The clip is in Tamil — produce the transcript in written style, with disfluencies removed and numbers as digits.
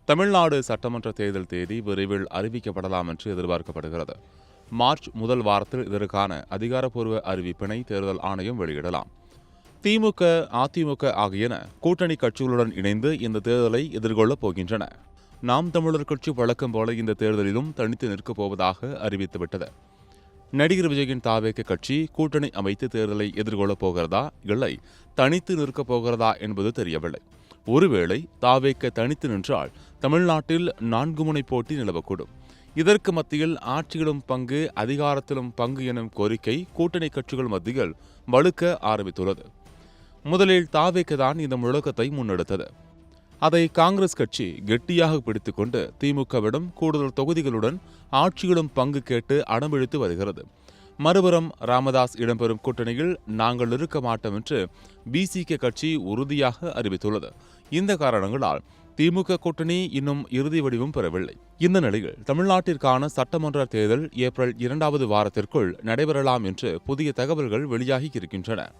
தமிழ்நாடு சட்டமன்ற தேர்தல் தேதி விரைவில் அறிவிக்கப்படலாம் என்று எதிர்பார்க்கப்படுகிறது. மார்ச் முதல் வாரத்தில் இதற்கான அதிகாரப்பூர்வ அறிவிப்பினை தேர்தல் ஆணையம் வெளியிடலாம். திமுக, அதிமுக ஆகியன கூட்டணி கட்சிகளுடன் இணைந்து இந்த தேர்தலை எதிர்கொள்ளப் போகின்றன. நாம் தமிழர் கட்சி வழக்கம் போல இந்த தேர்தலிலும் தனித்து நிற்கப் போவதாக அறிவித்துவிட்டது. நடிகர் விஜயின் தாவேக கட்சி கூட்டணி அமைத்து தேர்தலை எதிர்கொள்ளப் போகிறதா இல்லை தனித்து நிற்கப் போகிறதா என்பது தெரியவில்லை. ஒருவேளை தாவேக தனித்து நின்றால் தமிழ்நாட்டில் 4 முனை போட்டி நிலவக்கூடும். இதற்கு மத்தியில் ஆட்சியிலும் பங்கு, அதிகாரத்திலும் பங்கு எனும் கோரிக்கை கூட்டணி கட்சிகள் மத்தியில் வலுக்க ஆரம்பித்துள்ளது. முதலில் தாவேக தான் இந்த முழக்கத்தை முன்னெடுத்தது. அதை காங்கிரஸ் கட்சி கெட்டியாக பிடித்துக்கொண்டு திமுகவிடம் கூடுதல் தொகுதிகளுடன் ஆட்சியிலும் பங்கு கேட்டு அடம்பிடித்து வருகிறது. மறுபுறம் ராமதாஸ் இடம்பெறும் கூட்டணியில் நாங்கள் இருக்க மாட்டோம் என்று பிசிக கட்சி உறுதியாக அறிவித்துள்ளது. இந்த காரணங்களால் திமுக கூட்டணி இன்னும் இறுதி வடிவம் பெறவில்லை. இந்த நிலையில் தமிழ்நாட்டிற்கான சட்டமன்ற தேர்தல் ஏப்ரல் 2வது வாரத்திற்குள் நடைபெறலாம் என்று புதிய தகவல்கள் வெளியாகி இருக்கின்றன.